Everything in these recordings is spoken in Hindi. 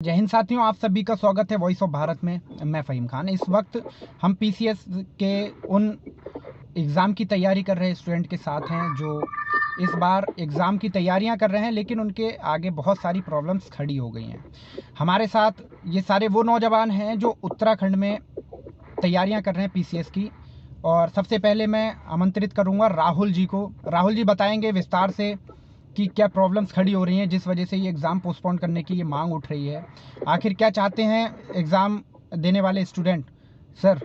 जय हिंद साथियों, आप सभी का स्वागत है वॉइस ऑफ भारत में। मैं फ़हीम खान। इस वक्त हम पीसीएस के उन एग्ज़ाम की तैयारी कर रहे स्टूडेंट के साथ हैं जो इस बार एग्ज़ाम की तैयारियां कर रहे हैं, लेकिन उनके आगे बहुत सारी प्रॉब्लम्स खड़ी हो गई हैं। हमारे साथ ये सारे वो नौजवान हैं जो उत्तराखंड में तैयारियां कर रहे हैं पीसीएस की। और सबसे पहले मैं आमंत्रित करूंगा राहुल जी को। राहुल जी बताएंगे विस्तार से कि क्या प्रॉब्लम्स खड़ी हो रही हैं जिस वजह से ये एग्ज़ाम पोस्टपोन करने की ये मांग उठ रही है। आखिर क्या चाहते हैं एग्ज़ाम देने वाले स्टूडेंट। सर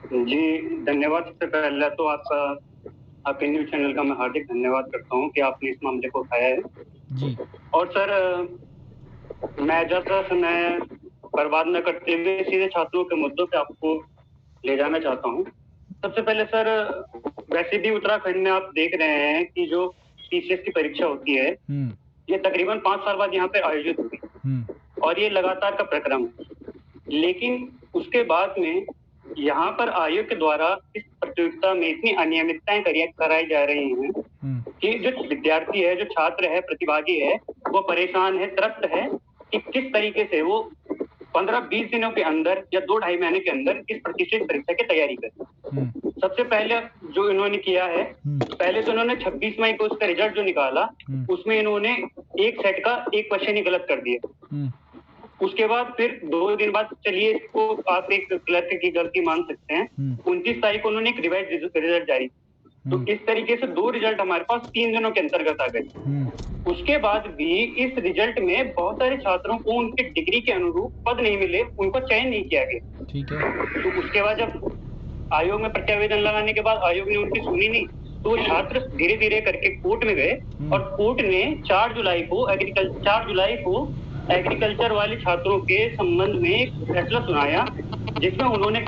जी धन्यवाद। सबसे पहले तो आपके न्यूज़ चैनल का मैं हार्दिक धन्यवाद करता हूं कि आपने इस मामले को उठाया है जी। और सर मैं ज़्यादा समय बर्बाद न करते हुए सीधे छात्रों के मुद्दों पे आपको ले जाना चाहता हूं। सबसे पहले सर, वैसे भी उत्तराखंड में आप देख रहे हैं कि जो पीसीएस की परीक्षा होती है ये तकरीबन 5 साल बाद यहाँ पे आयोजित होगी और ये लगातार का प्रक्रम है। लेकिन उसके बाद में यहाँ पर आयोग के द्वारा इस प्रतियोगिता में इतनी अनियमितताएं कराई जा रही हैं कि जो विद्यार्थी है, जो छात्र है, प्रतिभागी है, वो परेशान है, त्रस्त है कि किस तरीके से वो 15-20 दिनों के अंदर या 2-2.5 महीने के अंदर इस प्रतिष्ठित परीक्षा की तैयारी करें। सबसे पहले जो इन्होंने किया है, पहले तो इन्होंने 26 मई को उसका रिजल्ट जो निकाला उसमें इन्होंने एक सेट का एक क्वेश्चन ही गलत कर दिया। उसके बाद फिर 2 दिन बाद, चलिए इसको आप एक क्लर्क की गलती मान सकते हैं, 29 तारीख को उन्होंने एक रिवाइज रिजल्ट जारी। तो इस तरीके से 2 रिजल्ट हमारे पास 3 दिनों के अंतर्गत आ गए। उसके बाद भी इस रिजल्ट में बहुत सारे छात्रों को उनके डिग्री के अनुरूप पद नहीं मिले, उनको चयन नहीं किया गया। ठीक है। तो उसके बाद जब आयोग में प्रत्यावेदन लगाने के बाद आयोग ने उनकी सुनी नहीं, तो छात्र धीरे धीरे करके कोर्ट में गए और कोर्ट ने 4 जुलाई को एग्रीकल्चर वाले छात्रों के संबंध में एक फैसला सुनाया, जिसमें उन्होंने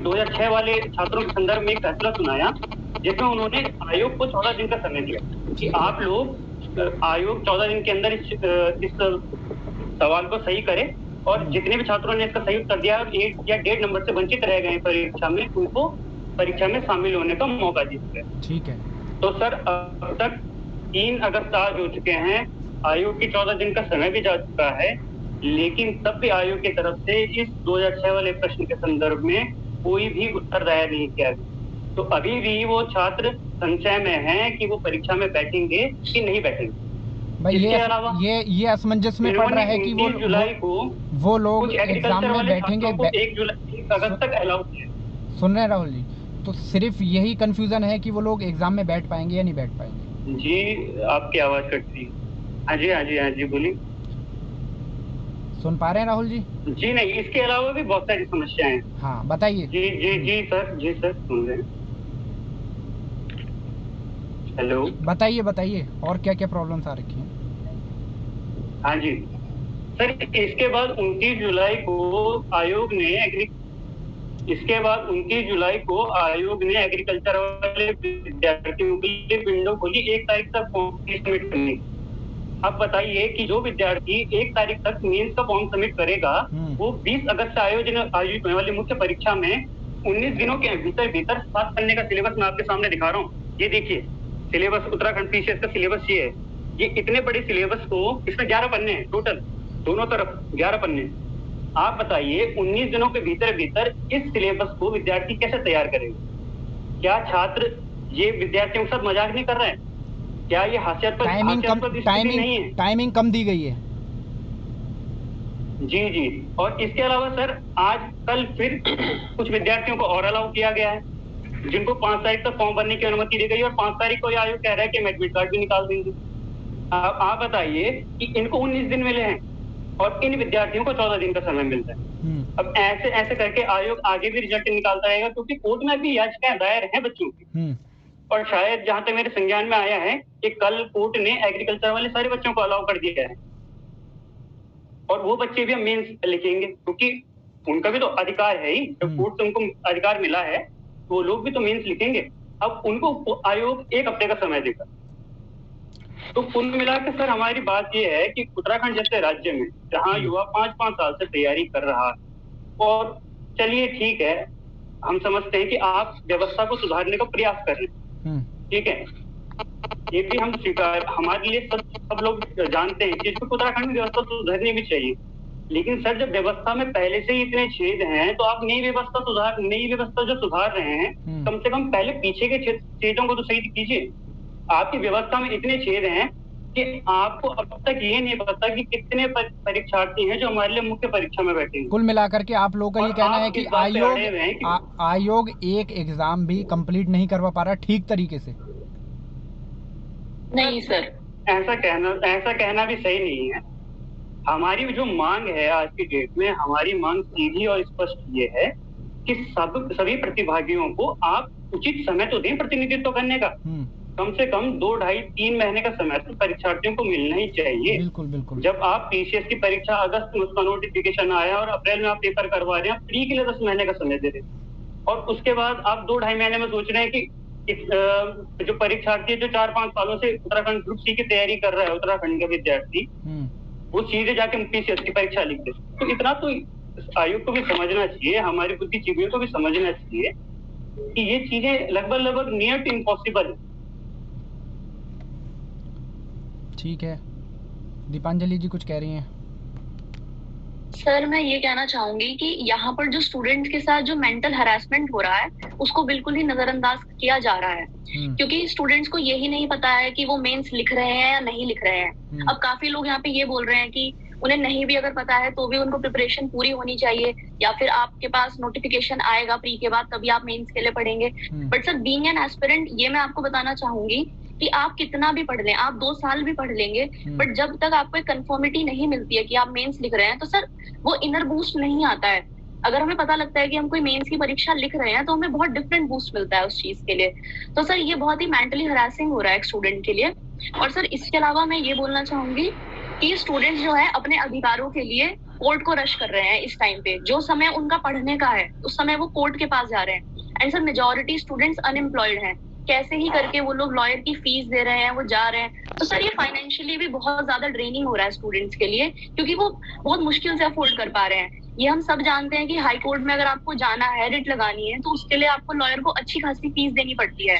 2006 वाले छात्रों के संदर्भ में एक फैसला सुनाया, जिसमें उन्होंने आयोग को 14 दिन का समय दिया कि आप लोग आयोग 14 दिन के अंदर इस सवाल को सही करें और जितने भी छात्रों ने इसका सही उत्तर दिया 1 या 1.5 नंबर से वंचित रह गए परीक्षा में, उनको परीक्षा में शामिल होने का मौका दिया। ठीक है। तो सर अब तक 3 अगस्त आज हो चुके हैं, आयोग की 14 दिन का समय भी जा चुका है, लेकिन तब भी आयोग की तरफ से इस 2006 वाले प्रश्न के संदर्भ में कोई भी उत्तर दायर नहीं किया गया। तो अभी भी वो छात्र संशय में हैं कि वो परीक्षा में बैठेंगे कि नहीं बैठेंगे। भाई इसके अलावा ये असमंजस में पड़ रहा है कि 29 जुलाई को वो लोग कुछ एग्जाम एग्रीकल्चर में वाले बैठेंगे। छात्रों को 1 अगस्त तक अलाउ किया। सुन रहे हैं राहुल जी? तो सिर्फ यही कंफ्यूजन है कि वो लोग एग्जाम में बैठ पाएंगे या नहीं बैठ पाएंगे। जी आपकी आवाज कट रही है। हाँ जी बोलिए। सुन पा रहे हैं राहुल जी? जी नहीं, इसके अलावा भी बहुत सारी समस्याएं हैं। हाँ बताइए। जी सर सुन रहे हैं। हेलो, बताइए और क्या क्या प्रॉब्लम्स आ रखी हैं। हाँ जी सर, इसके बाद 29 जुलाई को आयोग ने एग्रीकल्चर वाले विद्यार्थियों के लिए विंडो खोली 1 तारीख तक फॉर्म सबमिट करने। अब बताइए कि जो विद्यार्थी 1 तारीख तक मेंस का फॉर्म सबमिट करेगा, वो 20 अगस्त से आयोजित होने वाली मुख्य परीक्षा में 19 दिनों के भीतर 7 पन्ने का सिलेबस मैं आपके सामने दिखा रहा हूँ। ये देखिए सिलेबस, उत्तराखंड पीसीएस का सिलेबस ये है। ये इतने बड़े सिलेबस को, इसमें 11 पन्ने हैं टोटल, दोनों तरफ 11 पन्ने। आप बताइए 19 दिनों के भीतर इस सिलेबस को विद्यार्थी कैसे तैयार करेंगे? क्या छात्र, ये विद्यार्थियों के साथ मजाक नहीं कर रहे हैं? क्या ये हास्यास्पद स्थिति नहीं है? टाइमिंग कम दी गई है। जी और इसके अलावा सर आज कल फिर कुछ विद्यार्थियों को और अलाउ किया गया है, जिनको 5 तारीख तक फॉर्म भरने की अनुमति दी गई और 5 तारीख को आयोग कह रहा है कि हम एडमिट कार्ड भी निकाल देंगे। आप बताइए कि इनको 19 दिन मिले हैं और इन विद्यार्थियों को 14 दिन का समय मिलता है। अब ऐसे करके आयोग आगे भी रिजल्ट निकालता रहेगा, क्योंकि कोर्ट में भी याचिकाएं दायर हैं बच्चों की। और शायद जहां तक मेरे संज्ञान में आया है कि कल कोर्ट ने एग्रीकल्चर वाले सारे बच्चों को अलाउ कर दिया है और वो बच्चे भी हम मेंस लिखेंगे, क्योंकि उनका भी तो अधिकार है ही। जब कोर्ट से उनको अधिकार मिला है तो वो लोग भी तो मेंस लिखेंगे। अब उनको आयोग 1 हफ्ते का समय देगा। तो कुल मिलाकर सर हमारी बात ये है कि उत्तराखंड जैसे राज्य में जहाँ युवा 5-5 साल से तैयारी कर रहा है, और चलिए ठीक है, हम समझते हैं कि आप व्यवस्था को सुधारने का प्रयास कर रहे हैं, ठीक है, ये भी हम स्वीकार, हमारे लिए सब लोग जानते हैं कि उत्तराखंड में व्यवस्था सुधरनी भी चाहिए। लेकिन सर जब व्यवस्था में पहले से ही इतने छेद हैं तो आप नई व्यवस्था जो सुधार रहे हैं, कम से कम पहले पीछे के छेदों को तो सही कीजिए। आपकी व्यवस्था में इतने छेद हैं कि आपको अब तक ये नहीं पता कि कितने परीक्षार्थी हैं जो हमारे लिए मुख्य परीक्षा में बैठेंगे। कुल मिलाकर के आप लोगों का ये कहना है कि आयोग एक एग्जाम भी कंप्लीट नहीं करवा पा रहा ठीक तरीके से? नहीं सर, ऐसा कहना भी सही नहीं है। हमारी जो मांग है आज की डेट में, हमारी मांग सीधी और स्पष्ट ये है कि सभी प्रतिभागियों को आप उचित समय तो दें प्रतिनिधित्व करने का। कम से कम 2, 2.5, 3 महीने का समय तो परीक्षार्थियों को मिलना ही चाहिए। बिल्कुल बिल्कुल। जब आप पीसीएस की परीक्षा अगस्त में उसका नोटिफिकेशन आया और अप्रैल में आप पेपर करवा रहे हैं, आप प्री के लिए 10 महीने का समय दे रहे हैं और उसके बाद आप 2, 2.5 महीने में सोच रहे हैं कि जो परीक्षार्थी जो 4-5 सालों से उत्तराखंड ग्रुप सी की तैयारी कर रहा है, उत्तराखंड का विद्यार्थी, वो सीधे जाके पीसीएस की परीक्षा लिख दे। तो इतना तो आयोग को भी समझना चाहिए, हमारी बुद्धिजीवियों को भी समझना चाहिए कि ये चीजें लगभग नियर टू इम्पॉसिबल है। ठीक है, दीपांजलि जी कुछ कह रही हैं? सर मैं ये कहना चाहूंगी कि यहाँ पर जो स्टूडेंट के साथ जो मेंटल हरासमेंट हो रहा है उसको बिल्कुल ही नजरअंदाज किया जा रहा है, क्योंकि स्टूडेंट्स को यही नहीं पता है कि वो मेंस लिख रहे हैं या नहीं लिख रहे हैं। अब काफी लोग यहाँ पे ये बोल रहे हैं कि उन्हें नहीं भी अगर पता है तो भी उनको प्रिपरेशन पूरी होनी चाहिए, या फिर आपके पास नोटिफिकेशन आएगा प्री के बाद तभी आप मेंस के लिए पढ़ेंगे। But sir being an aspirant ये मैं आपको बताना चाहूंगी कि आप कितना भी पढ़ लें, आप 2 साल भी पढ़ लेंगे, बट जब तक आपको एक कंफर्मिटी नहीं मिलती है कि आप मेंस लिख रहे हैं तो सर वो इनर बूस्ट नहीं आता है। अगर हमें पता लगता है कि हम कोई मेंस की परीक्षा लिख रहे हैं तो हमें बहुत डिफरेंट बूस्ट मिलता है उस चीज के लिए। तो सर ये बहुत ही मेंटली हरासिंग हो रहा है एक स्टूडेंट के लिए। और सर इसके अलावा मैं ये बोलना चाहूंगी कि स्टूडेंट्स जो है अपने अधिकारों के लिए कोर्ट को रश कर रहे हैं इस टाइम पे। जो समय उनका पढ़ने का है उस समय वो कोर्ट के पास जा रहे हैं। And sir majority students unemployed हैं, कैसे ही करके वो लोग लॉयर की फीस दे रहे हैं, वो जा रहे हैं। तो सर ये फाइनेंशियली भी बहुत ज्यादा ड्रेनिंग हो रहा है स्टूडेंट्स के लिए, क्योंकि वो बहुत मुश्किल से अफोर्ड कर पा रहे हैं। ये हम सब जानते हैं कि हाई कोर्ट में अगर आपको जाना है, रिट लगानी है, तो उसके लिए आपको लॉयर को अच्छी खासी फीस देनी पड़ती है।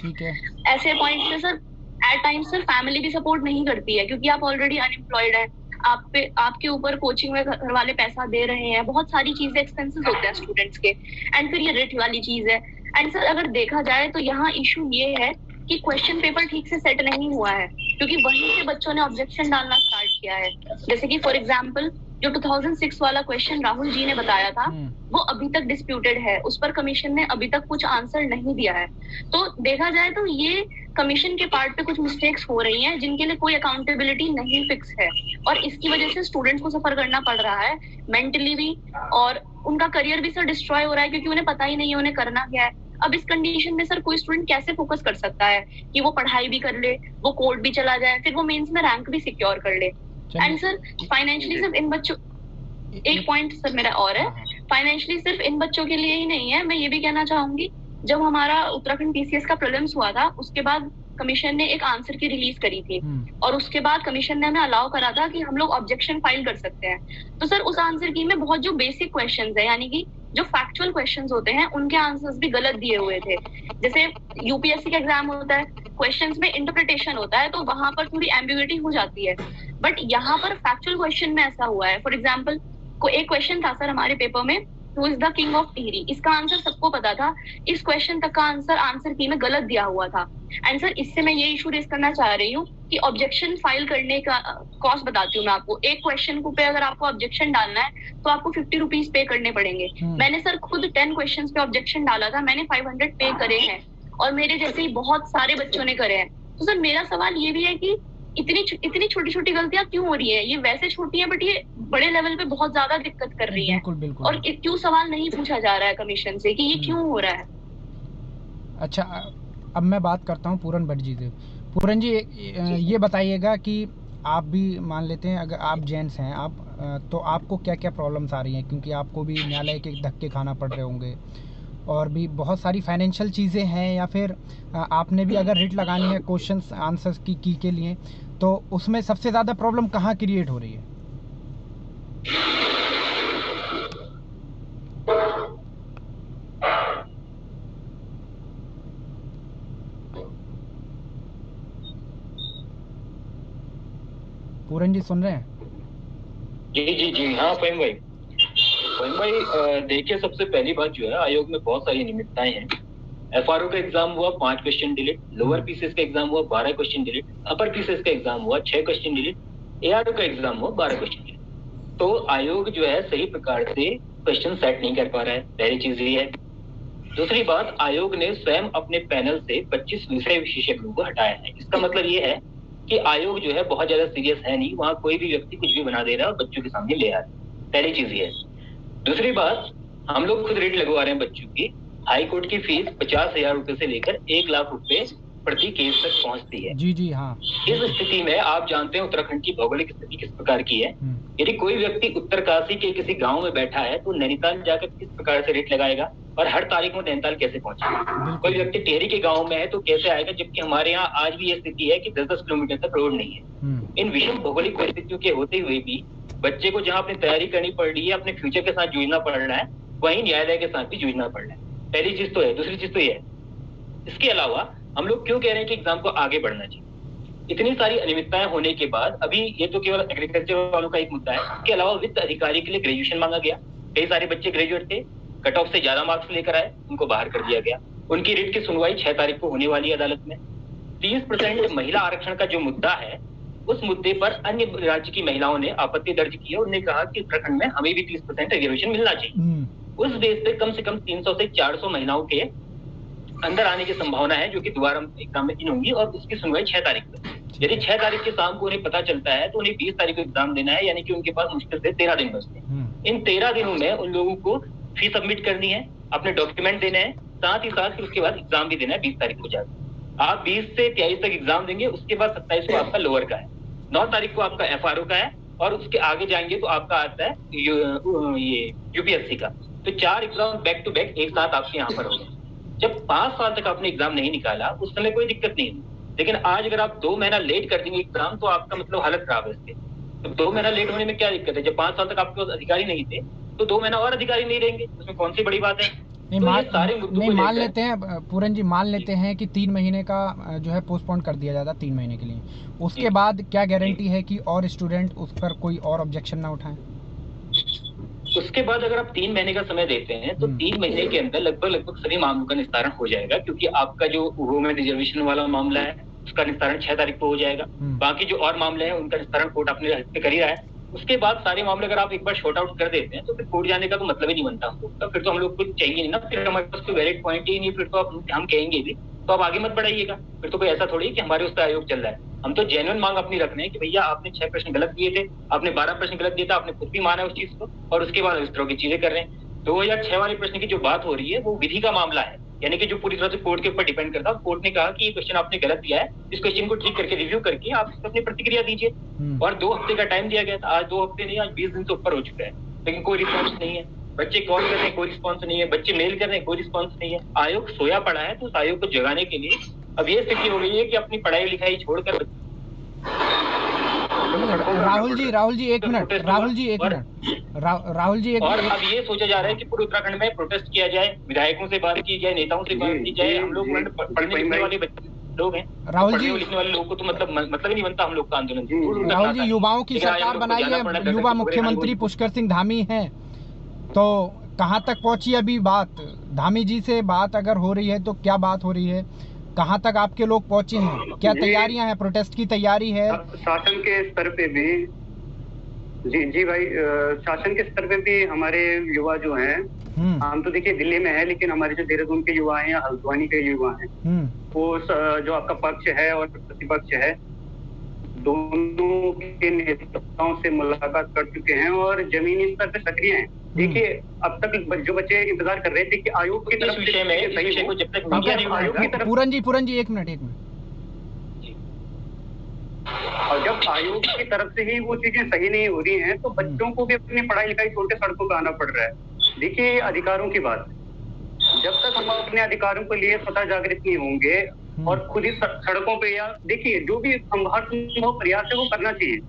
ऐसे पॉइंट पे sir at times sir family भी सपोर्ट नहीं करती है, क्योंकि आप ऑलरेडी अनएम्प्लॉयड है, आपके ऊपर कोचिंग में घर वाले पैसा दे रहे हैं, बहुत सारी चीजें एक्सपेंसेस होते हैं स्टूडेंट्स के। एंड फिर ये रिट वाली चीज है। एंड सर अगर देखा जाए तो यहाँ इशू ये है कि क्वेश्चन पेपर ठीक से सेट नहीं हुआ है, क्योंकि वहीं से बच्चों ने ऑब्जेक्शन डालना स्टार्ट किया है। जैसे कि फॉर एग्जांपल जो 2006 वाला क्वेश्चन राहुल जी ने बताया था वो अभी तक डिस्प्यूटेड है, उस पर कमीशन ने अभी तक कुछ आंसर नहीं दिया है। तो देखा जाए तो ये कमीशन के पार्ट पे कुछ मिस्टेक्स हो रही हैं जिनके लिए कोई अकाउंटेबिलिटी नहीं फिक्स है, और इसकी वजह से स्टूडेंट्स को सफर करना पड़ रहा है मेंटली भी, और उनका करियर भी सर डिस्ट्रॉय हो रहा है, क्योंकि उन्हें पता ही नहीं है उन्हें करना क्या है। अब इस कंडीशन में सर कोई स्टूडेंट कैसे फोकस कर सकता है कि वो पढ़ाई भी कर ले, वो कोर्ट भी चला जाए, फिर वो मेंस में रैंक भी सिक्योर कर ले। एंड सर फाइनेंशियली सिर्फ इन बच्चों, एक पॉइंट सर मेरा और है, फाइनेंशियली सिर्फ इन बच्चों के लिए ही नहीं है। मैं ये भी कहना चाहूंगी, जब हमारा उत्तराखंड पीसीएस का प्रीलिम्स हुआ था उसके बाद कमीशन ने एक आंसर की रिलीज करी थी, और उसके बाद कमीशन ने हमें अलाउ करा था कि हम लोग ऑब्जेक्शन फाइल कर सकते हैं। तो सर उस आंसर की में बहुत जो बेसिक क्वेश्चंस है, यानी कि जो फैक्चुअल क्वेश्चंस होते हैं उनके आंसर्स भी गलत दिए हुए थे। जैसे यूपीएससी का एग्जाम होता है, क्वेश्चंस में इंटरप्रिटेशन होता है, तो वहां पर थोड़ी एम्बिग्युइटी हो जाती है, बट यहाँ पर फैक्चुअल क्वेश्चन में ऐसा हुआ है। फॉर एग्जाम्पल एक क्वेश्चन था सर हमारे पेपर में, who is the king of Tehri, इसका आंसर सबको पता था, इस क्वेश्चन तक का आंसर की में गलत दिया हुआ था। एंड सर इससे मैं ये इशू रेज करना चाह रही हूँ कि ऑब्जेक्शन फाइल करने का कॉस्ट बताती हूँ मैं आपको। एक क्वेश्चन को पे अगर आपको ऑब्जेक्शन डालना है तो आपको 50 रुपीज पे करने पड़ेंगे। मैंने सर खुद 10 क्वेश्चन पे ऑब्जेक्शन डाला था, मैंने 500 पे करे हैं, और मेरे जैसे ही बहुत सारे बच्चों ने करे हैं। तो सर मेरा सवाल ये भी है कि इतनी छोटी छोटी गलतियां क्यों हो रही है? ये वैसे छोटी है बट ये बड़े लेवल पे बहुत ज्यादा दिक्कत कर रही है। बिल्कुल बिल्कुल। और क्यों सवाल नहीं पूछा जा रहा है कमीशन से कि ये क्यों हो रहा है? अच्छा, अब मैं बात करता हूँ पूरन भट्ट जी से। पूरन जी ये बताइएगा कि आप भी मान लेते हैं अगर आप जेंट्स हैं आप, तो आपको क्या क्या प्रॉब्लम्स आ रही हैं, क्योंकि आपको भी न्यायालय के धक्के खाना पड़ रहे होंगे और भी बहुत सारी फाइनेंशियल चीज़ें हैं, या फिर आपने भी अगर रिट लगानी है क्वेश्चंस आंसर्स की के लिए, तो उसमें सबसे ज़्यादा प्रॉब्लम कहाँ क्रिएट हो रही है? पूरन जी सुन रहे हैं? जी जी जी हाँ फहीम भाई। देखिए, सबसे पहली बात जो है, आयोग में बहुत सारी अनियमितताएं हैं। एफआरओ का एग्जाम हुआ 5 क्वेश्चन डिलीट, लोअर पीसीएस का एग्जाम हुआ 12 क्वेश्चन डिलीट, अपर पीसीएस का एग्जाम हुआ 6 क्वेश्चन डिलीट, एआरओ का एग्जाम हुआ 12 क्वेश्चन डिलीट। तो आयोग जो है सही प्रकार से क्वेश्चन सेट नहीं कर पा रहा है, पहली चीज ये है। दूसरी बात, आयोग ने स्वयं अपने पैनल से 25 विषय विशेषज्ञों को हटाया है। इसका मतलब ये है कि आयोग जो है बहुत ज्यादा सीरियस है नहीं, वहां कोई भी व्यक्ति कुछ भी बना दे रहा है और बच्चों के सामने ले आ रहा है, पहली चीज ये है। दूसरी बात, हम लोग खुद रेट लगवा रहे हैं बच्चों की। हाई कोर्ट की फीस 50,000 रुपए से लेकर 1 लाख रुपए प्रति केस तक पहुंचती है। जी जी हाँ। इस स्थिति में आप जानते हैं उत्तराखंड की भौगोलिक स्थिति किस प्रकार की है। यदि कोई व्यक्ति उत्तरकाशी के किसी गांव में बैठा है तो नैनीताल जाकर किस प्रकार से रेट लगाएगा और हर तारीख में नैनीताल कैसे पहुंचेगा? कोई व्यक्ति टेहरी के गांव में है तो कैसे आएगा, जबकि हमारे यहाँ आज भी ये स्थिति है कि 10-10 किलोमीटर तक रोड नहीं है। इन विषम भौगोलिक परिस्थितियों के होते हुए भी बच्चे को जहाँ अपनी तैयारी करनी पड़ रही है, अपने फ्यूचर के साथ जूझना पड़ रहा है, वहीं न्यायालय के साथ भी जूझना पड़ रहा है। पहली चीज तो है। दूसरी चीज तो ये है, इसके अलावा हम लोग क्यों कह रहे हैं कि एग्जाम को आगे बढ़ना चाहिए? इतनी सारी अनियमितताएं होने के बाद, अभी ये तो केवल एग्रीकल्चर वालों का एक मुद्दा है, इसके अलावा वित्त अधिकारी के लिए ग्रेजुएशन मांगा गया। कई सारे बच्चे ग्रेजुएट थे, कट ऑफ से ज्यादा मार्क्स लेकर आए, उनको बाहर कर दिया गया। उनकी रिट की सुनवाई 6 तारीख को होने वाली है अदालत में। 30% महिला आरक्षण का जो मुद्दा है, उस मुद्दे पर अन्य राज्य की महिलाओं ने आपत्ति दर्ज की है। उन्होंने कहा कि उत्तराखंड में हमें भी 30% रिजर्वेशन मिलना चाहिए। उस बेस पे कम से कम 300 से 400 महिलाओं के अंदर आने की संभावना है, जो कि दोबारा एग्जाम में इन होंगी, और उसकी सुनवाई 6 तारीख को। यदि 6 तारीख के शाम को उन्हें पता चलता है तो उन्हें 20 तारीख को एग्जाम देना है, यानी कि उनके पास मुश्किल से 13 दिन बचते हैं। इन 13 दिनों में उन लोगों को फीस सबमिट करनी है, अपने डॉक्यूमेंट देने हैं, साथ ही साथ फिर उसके बाद एग्जाम भी देना है 20 तारीख को जाकर। आप 20 से 23 तक एग्जाम देंगे, उसके बाद 27 को आपका लोअर का है, 9 तारीख को आपका एफआरओ का है, और उसके आगे जाएंगे तो आपका आता है ये यूपीएससी का। तो 4 एग्जाम बैक टू बैक एक साथ आपके यहाँ पर होंगे। जब 5 साल तक आपने एग्जाम नहीं निकाला, उस समय कोई दिक्कत नहीं है, लेकिन आज अगर आप 2 महीना लेट कर देंगे एग्जाम, तो आपका मतलब हालत खराब है इसके। तो 2 महीना लेट होने में क्या दिक्कत है? जब 5 साल तक आपके पास अधिकारी नहीं थे, तो 2 महीना और अधिकारी नहीं रहेंगे, उसमें कौन सी बड़ी बात है? नहीं, मान लेते हैं पूरन जी, मान लेते हैं कि 3 महीने का जो है पोस्टपोन कर दिया जाता 3 महीने के लिए, उसके बाद क्या गारंटी है कि और स्टूडेंट उस पर कोई और ऑब्जेक्शन ना उठाएं? उसके बाद अगर आप 3 महीने का समय देते हैं तो 3 महीने के अंदर लगभग सभी मामलों का निस्तारण हो जाएगा, क्योंकि आपका जो वुमेन रिजर्वेशन वाला मामला है उसका निस्तारण 6 तारीख को हो जाएगा। बाकी जो और मामले हैं उनका निस्तारण कोर्ट अपने हस्ते कर ही रहा है। उसके बाद सारे मामले अगर आप एक बार शॉर्ट आउट कर देते हैं तो फिर कोर्ट जाने का तो मतलब ही नहीं बनता हमको। तो फिर तो हम लोग कुछ चाहिए नहीं ना, फिर हमारे पास कोई वैलिड पॉइंट ही नहीं, फिर तो हम कहेंगे भी तो आप आगे मत बढ़ाइएगा। फिर तो कोई ऐसा थोड़ी कि हमारे उस पर आयोग चल रहा है। हम तो जेन्युइन मांग अपनी रख रहे हैं कि भैया आपने 6 प्रश्न गलत दिए थे, आपने 12 प्रश्न गलत दिए थे, आपने खुद भी माना है उस चीज को, और उसके बाद इस तरह की चीजें कर रहे हैं। 2006 वाले प्रश्न की जो बात हो रही है वो विधि का मामला है, यानी कि जो पूरी तरह से कोर्ट के ऊपर डिपेंड करता है। कोर्ट ने कहा कि ये क्वेश्चन आपने गलत दिया है, इस क्वेश्चन को ठीक करके रिव्यू करके आप इस पर अपनी प्रतिक्रिया दीजिए। और 2 हफ्ते का टाइम दिया गया था, आज 2 हफ्ते नहीं, आज 20 दिन से ऊपर हो चुका है, लेकिन कोई रिस्पॉन्स नहीं है। बच्चे कॉल कर रहे हैं, कोई रिस्पॉन्स नहीं है, बच्चे मेल कर रहे हैं, कोई रिस्पॉन्स नहीं है। आयोग सोया पड़ा है, तो उस आयोग को जगाने के लिए अब ये स्थिति हो गई है कि अपनी पढ़ाई लिखाई छोड़कर राहुल जी एक मिनट और अब ये सोचा जा रहा है कि पूरे उत्तराखंड में प्रोटेस्ट किया जाए, विधायकों से बात की जाए, नेताओं से बात की जाए। हम लोग पढ़ने लिखने वाले लोग हैं, राहुल जी लिखने वाले लोगों को तो मतलब ही नहीं बनता हम लोग का आंदोलन। राहुल जी, युवाओं की सरकार बनाई है, युवा मुख्यमंत्री पुष्कर सिंह धामी हैं, तो कहाँ तक पहुंची अभी बात? धामी जी से बात अगर हो रही है तो क्या बात हो रही है, कहाँ तक आपके लोग पहुंचे हैं, क्या तैयारियां हैं, प्रोटेस्ट की तैयारी है? शासन के स्तर पे भी जी भाई, शासन के स्तर पे भी हमारे युवा जो हैं, हम तो देखिए दिल्ली में है, लेकिन हमारे जो देहरादून के युवा हैं या हल्द्वानी के युवा हैं, वो जो आपका पक्ष है और प्रतिपक्ष है, दोनों के नेताओं से मुलाकात कर चुके हैं और जमीनी स्तर पे सक्रिय हैं। देखिए, अब तक जो बच्चे इंतजार कर रहे थे कि आयोग की तरफ से आयोग की तरफ। पूरन जी एक मिनट और जब आयोग की तरफ से ही वो चीजें सही नहीं हो रही हैं, तो बच्चों को भी अपनी पढ़ाई लिखाई छोड़ के सड़कों पर आना पड़ रहा है। देखिए, अधिकारों की बात, जब तक हम अपने अधिकारों के लिए स्वतः जागृत नहीं होंगे और खुद ही सड़कों पे, या देखिए जो भी हम हर संभव प्रयास है वो करना चाहिए।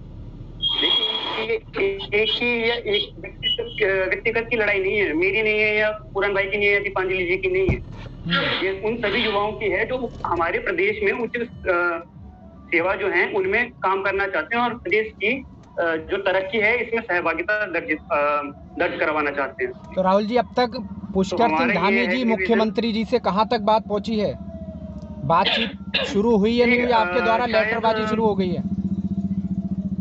देखिए, एक ही या एक व्यक्तिगत की लड़ाई नहीं है, मेरी नहीं है या पूरन भाई की नहीं है या दीपांजलि जी की नहीं है, ये उन सभी युवाओं की है जो हमारे प्रदेश में उच्च सेवा जो है उनमें काम करना चाहते हैं और प्रदेश की जो तरक्की है इसमें सहभागिता दर्ज करवाना चाहते हैं। तो राहुल जी, अब तक पुष्कर सिंह धामी जी मुख्यमंत्री जी से कहाँ तक बात पहुंची है? बातचीत शुरू हुई है नहीं हुई? आपके द्वारा लेटरबाजी शुरू हो गई है?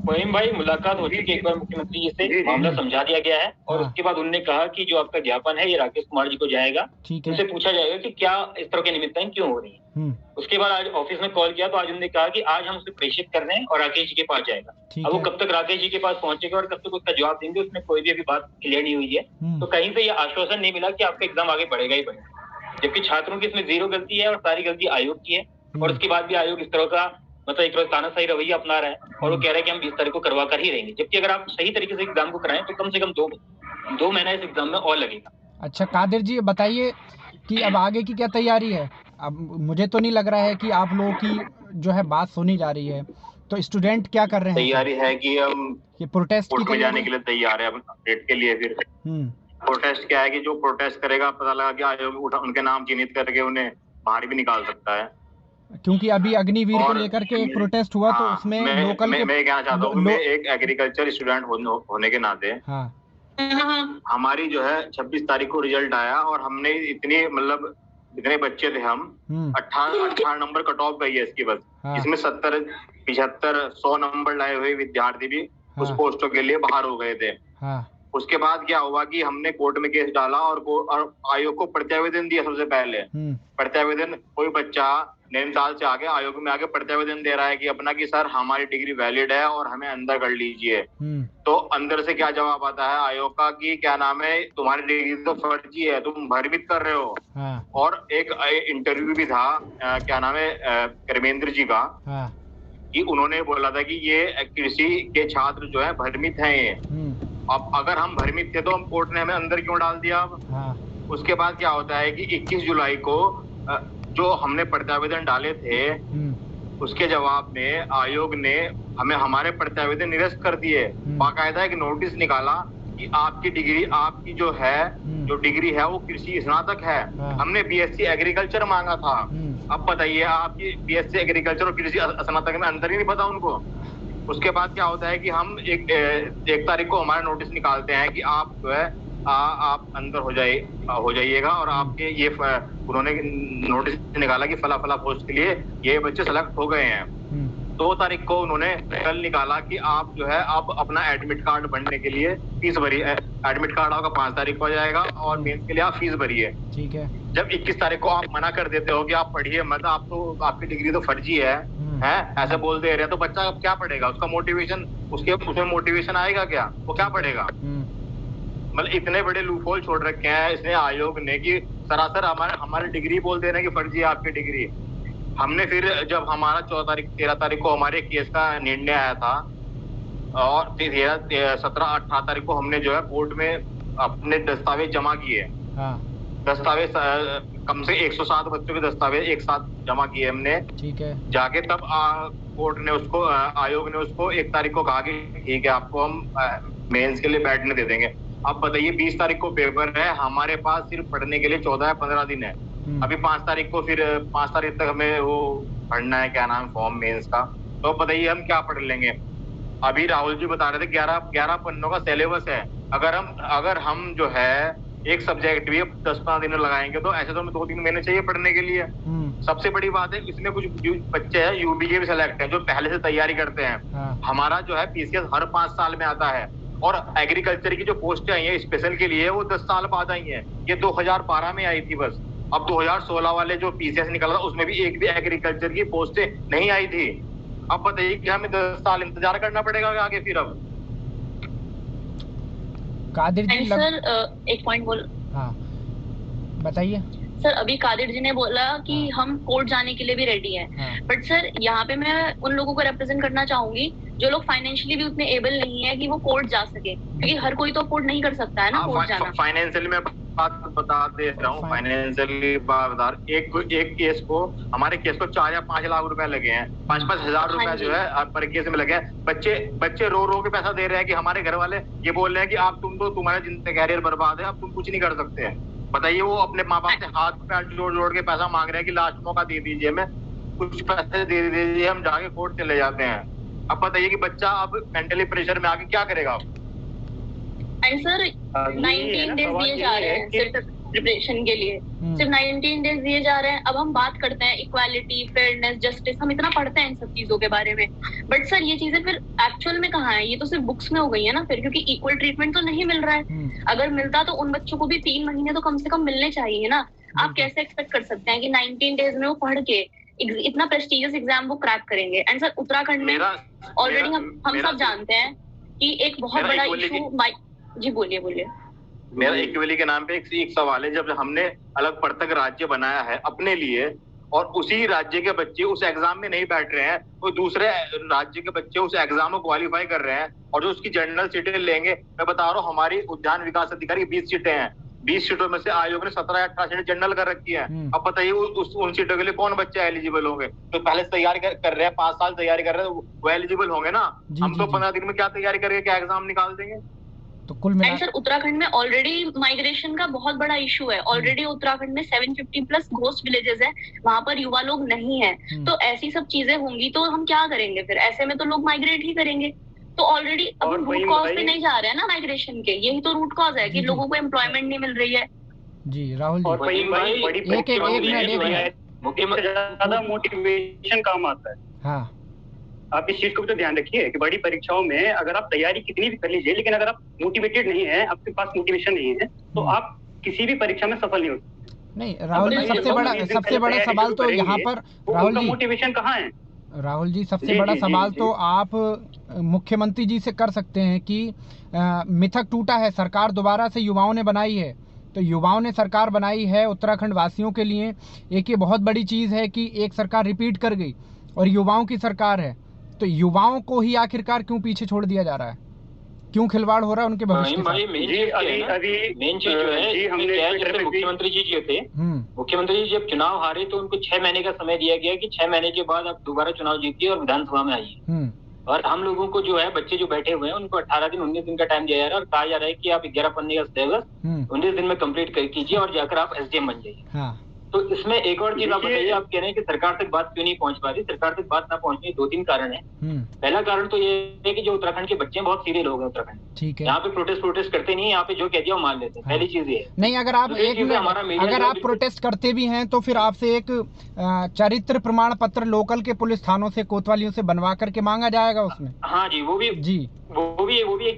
फहीम भाई, मुलाकात हो चुकी है एक बार मुख्यमंत्री जी से, मामला समझा दिया गया है और उसके बाद उन्होंने कहा कि जो आपका ज्ञापन है ये राकेश कुमार जी को जाएगा, उनसे पूछा जाएगा कि क्या इस तरह की अनियमितताएं क्यों हो रही है। उसके बाद आज ऑफिस में कॉल किया तो आज उन्होंने कहा कि आज हम उसे प्रेषित कर रहे हैं और राकेश जी के पास जाएगा। अब वो कब तक राकेश जी के पास पहुंचेगा और कब तक उसका जवाब देंगे, उसमें कोई भी अभी बात क्लियर नहीं हुई है। तो कहीं से ये आश्वासन नहीं मिला कि आपका एग्जाम आगे बढ़ेगा ही बढ़ेगा, जबकि छात्रों की इसमें 0 गलती है और सारी गलती आयोग की है। और उसके बाद भी आयोग इस तरह का मतलब एक तानाशाही रवैया अपना रहा है और वो कह रहे हैं कि हम 20 तारीख को करवा कर ही रहेंगे, जबकि अगर आप सही तरीके से एग्जाम को कराएं तो कम से कम 2 महीना इस एग्जाम में और लगेगा। अच्छा कादिर जी, बताइए कि अब आगे की क्या तैयारी है? अब मुझे तो नहीं लग रहा है कि आप लोगों की जो है बात सुनी जा रही है, तो स्टूडेंट क्या कर रहे हैं? तैयारी है कि हम ये प्रोटेस्ट कोर्ट में जाने के लिए तैयार है अपडेट के लिए। फिर प्रोटेस्ट क्या है कि जो प्रोटेस्ट करेगा पता लगा कि आयोग उनके नाम चिन्हित करके उन्हें बाहर भी निकाल सकता है, क्योंकि अभी अग्निवीर को लेकर के प्रोटेस्ट हुआ। तो उसमें लोकल मैं कहना चाहता हूँ, मैं एक एग्रीकल्चर स्टूडेंट होने के नाते हमारी जो है 26 तारीख को रिजल्ट आया और हमने इतने बच्चे थे, हम 18 नंबर कट ऑफ गई है इसकी बस। इसमें 70, 75, 100 नंबर लाए हुए विद्यार्थी भी उस पोस्टों के लिए बाहर हो गए थे। उसके बाद क्या हुआ कि हमने कोर्ट में केस डाला और आयोग को प्रत्यावेदन दिया। सबसे पहले प्रत्यावेदन, कोई बच्चा नैनीताल से आगे आयोग में आके प्रत्यावेदन दे रहा है कि अपना कि सर हमारी डिग्री वैलिड है और हमें अंदर कर लीजिए। तो अंदर से क्या जवाब आता है आयोग का कि क्या नाम है, तुम्हारी डिग्री तो फर्जी है, तुम भ्रमित कर रहे हो। और एक इंटरव्यू भी था क्या नाम है कर्मेंद्र जी का, कि उन्होंने बोला था कि ये कृषि के छात्र जो है भ्रमित हैं ये। अब अगर हम भ्रमित थे तो हम कोर्ट ने हमें अंदर क्यों डाल दिया? अब उसके बाद क्या होता है कि 21 जुलाई को जो हमने प्रत्यावेदन डाले थे उसके जवाब में आयोग ने हमें हमारे प्रत्यावेदन निरस्त कर दिए। बाकायदा एक नोटिस निकाला कि आपकी डिग्री, आपकी जो है जो डिग्री है वो कृषि स्नातक है। हमने बीएससी एग्रीकल्चर मांगा था। अब बताइए, आपकी बीएससी एग्रीकल्चर और कृषि स्नातक में अंतर ही नहीं पता उनको। उसके बाद क्या होता है कि हम एक तारीख को हमारा नोटिस निकालते हैं कि आप जो है आप अंदर हो जाइएगा और आपके ये उन्होंने नोटिस निकाला कि फला पोस्ट के लिए ये बच्चे सेलेक्ट हो गए हैं। 2 तारीख को उन्होंने कल निकाला कि आप जो है आप अपना एडमिट कार्ड बनने के लिए फीस भरिए। एडमिट कार्ड आपका 5 तारीख को आ जाएगा और मेंस के लिए आप फीस भरिए। ठीक है। जब 21 तारीख को आप मना कर देते हो कि आप पढ़िए मत, आप तो आपकी डिग्री तो फर्जी है ऐसे बोल दे रहे हैं, तो बच्चा क्या पढ़ेगा? उसका मोटिवेशन, उसमें मोटिवेशन आएगा क्या? वो क्या पढ़ेगा? मतलब इतने बड़े लूपहोल छोड़ रखे हैं इसने आयोग ने कि सरासर हमारी डिग्री बोल दे रहे हैं कि फर्जी है आपकी डिग्री। हमने फिर जब हमारा 13 तारीख को हमारे केस का निर्णय आया था और 17-18 तारीख को हमने जो है कोर्ट में अपने दस्तावेज जमा किए। दस्तावेज कम से 107 बच्चों के दस्तावेज एक साथ जमा किए हमने। ठीक है। जाके तब कोर्ट ने उसको आयोग ने उसको 1 तारीख को कहा कि ठीक है आपको हम मेंस के लिए बैठने दे देंगे। अब बताइए 20 तारीख को पेपर है, हमारे पास सिर्फ पढ़ने के लिए 14 या 15 दिन है। अभी 5 तारीख को फिर 5 तारीख तक हमें वो पढ़ना है क्या नाम फॉर्म मेंस का। तो बताइए हम क्या पढ़ लेंगे? अभी राहुल जी बता रहे थे 11 पन्नों का सिलेबस है। अगर हम जो है एक सब्जेक्ट भी 10-15 दिन लगाएंगे तो ऐसे तो हमें 2-3 महीने चाहिए पढ़ने के लिए। सबसे बड़ी बात है इसमें कुछ बच्चे हैं यूपी के भी सेलेक्ट हैं जो पहले से तैयारी करते हैं। हमारा जो है पीसीएस हर 5 साल में आता है और एग्रीकल्चर की जो पोस्टें आई है स्पेशल के लिए वो 10 साल बाद आई है। ये 2012 में आई थी बस। अब 2016 वाले जो पीसीएस निकला था उसमें भी एक भी एग्रीकल्चर की पोस्टें नहीं आई थी। अब बताइए कि हमें 10 साल इंतजार करना पड़ेगा आगे फिर। अब कादिर जी सर एक पॉइंट बोल। हाँ बताइए सर। अभी कादिर जी ने बोला कि हम कोर्ट जाने के लिए भी रेडी है, बट सर यहाँ पे मैं उन लोगों को रिप्रेजेंट करना चाहूंगी जो लोग फाइनेंशियली भी उतने एबल नहीं है कि वो कोर्ट जा सके, क्योंकि हर कोई तो अफोर्ड नहीं कर सकता है ना कोर्ट जाना। फाइनेंशियली मैं बात बता दे रहा हूँ। फाइनेंशियली एक केस को, हमारे केस को 4 या 5 लाख रुपए लगे हैं। 5-5 हजार रुपए जो है पर केस में लगे हैं। बच्चे रो के पैसा दे रहे हैं कि हमारे घर वाले ये बोल रहे हैं कि आप तुम्हारा जिंदगी कैरियर बर्बाद है, अब तुम कुछ नहीं कर सकते हैं। बताइए वो अपने माँ बाप से हाथ पैर जोड़ के पैसा मांग रहे हैं कि लास्ट मौका दे दीजिए हमें। कुछ पैसे दे दीजिए, हम जाके कोर्ट चले जाते हैं। अब बताइए कि बच्चा अब मेंटली प्रेशर में आके क्या करेगा? एंड सर 19 डेज दिए जा रहे हैं सिर्फ प्रिपरेशन के लिए, सिर्फ 19 डेज दिए जा रहे हैं। अब हम बात करते हैं इक्वालिटी, फेयरनेस, जस्टिस, हम इतना पढ़ते हैं इन सब चीजों के बारे में, बट सर ये चीजें फिर एक्चुअल में कहाँ है? ये तो सिर्फ बुक्स में हो गई है ना फिर, क्योंकि इक्वल ट्रीटमेंट तो नहीं मिल रहा है। अगर मिलता तो उन बच्चों को भी 3 महीने तो कम से कम मिलने चाहिए ना। आप कैसे एक्सपेक्ट कर सकते हैं कि 19 डेज में वो पढ़ के इतना प्रेस्टिजियस एग्जाम वो क्रैक करेंगे? एंड सर उत्तराखंड में ऑलरेडी हम सब जानते हैं कि एक बहुत बड़ा इशू। जी बोलिए। मेरा इक्वली के नाम पे एक सवाल है। जब हमने अलग पृथक राज्य बनाया है अपने लिए और उसी राज्य के बच्चे उस एग्जाम में नहीं बैठ रहे हैं, तो दूसरे राज्य के बच्चे उस एग्जाम को क्वालिफाई कर रहे हैं और जो उसकी जनरल सीटें लेंगे, मैं बता रहा हूँ हमारी उद्यान विकास अधिकारी 20 सीटें हैं, 20 सीटों में से आयोग ने 17 या 18 सीटें जनरल कर रखी है। अब बताइए उन सीटों के लिए कौन बच्चे एलिजिबल होंगे? तो पहले से तैयारी कर रहे हैं, 5 साल तैयारी कर रहे हैं, वो एलिजिबल होंगे ना। हम तो 15 दिन में क्या तैयारी करके क्या एग्जाम निकाल देंगे? तो कुल मिला सर उत्तराखंड में ऑलरेडी माइग्रेशन का बहुत बड़ा इशू है। ऑलरेडी उत्तराखंड में 750+ घोस्ट विलेजेस है, वहां पर युवा लोग नहीं है। तो ऐसी सब चीजें होंगी तो हम क्या करेंगे फिर? ऐसे में तो लोग माइग्रेट ही करेंगे। तो ऑलरेडी अब हम रूट कॉज पे नहीं जा रहे हैं ना माइग्रेशन के, यही तो रूट कॉज है कि लोगों को एम्प्लॉयमेंट नहीं मिल रही है। जी राहुल जी, और ज्यादा मोटिवेशन काम आता है। हाँ, आप इस चीज को भी तो ध्यान रखिए कि बड़ी परीक्षाओं में अगर आप तैयारी कितनी भी कर लीजिए, लेकिन अगर आप मोटिवेटेड नहीं है, आपके पास मोटिवेशन नहीं है, तो आप किसी भी परीक्षा में सफल नहीं हो सकते। नहीं राहुल जी, सबसे बड़ा सवाल तो यहाँ पर राहुल जी, मोटिवेशन कहाँ है? राहुल जी सबसे बड़ा सवाल तो आप मुख्यमंत्री जी से कर सकते हैं कि मिथक टूटा है, सरकार दोबारा से युवाओं ने बनाई है, तो युवाओं ने सरकार बनाई है उत्तराखंड वासियों के लिए। एक ये बहुत बड़ी चीज़ है कि एक सरकार रिपीट कर गई और युवाओं की सरकार है, तो युवाओं को ही आखिरकार क्यों पीछे छोड़ दिया जा रहा है? क्यों खिलवाड़ हो रहा है उनके भविष्य के साथ? मेन चीज जो है, मुख्यमंत्री जी थे, मुख्यमंत्री जी जब चुनाव हारे तो उनको 6 महीने का समय दिया गया कि 6 महीने के बाद आप दोबारा चुनाव जीतिए और विधानसभा में आइए। और हम लोगों को जो है, बच्चे जो बैठे हुए हैं उनको 18 दिन 19 दिन का टाइम दिया जा रहा है और कहा जा रहा है कि आप 11 पन्ने का सिलेबस 19 दिन में कंप्लीट कीजिए और जाकर आप SDM बन जाइए। तो इसमें एक और चीज आप बताइए, आप कह रहे हैं कि सरकार तक बात क्यों नहीं पहुंच पा रही? सरकार तक बात ना पहुंचने के 2-3 कारण है। पहला कारण तो ये है कि जो उत्तराखंड के बच्चे बहुत सीधे लोग हैं उत्तराखंड, ठीक है, यहाँ पे प्रोटेस्ट करते नहीं, यहाँ पे जो कह दिया वो मान लेते हैं। पहली चीज ये नहीं, अगर आप अगर आप प्रोटेस्ट करते भी हैं तो फिर आपसे एक चरित्र प्रमाण पत्र लोकल के पुलिस थानों से, कोतवालियों से बनवा करके मांगा जाएगा उसमें। हाँ जी, वो भी एक चीज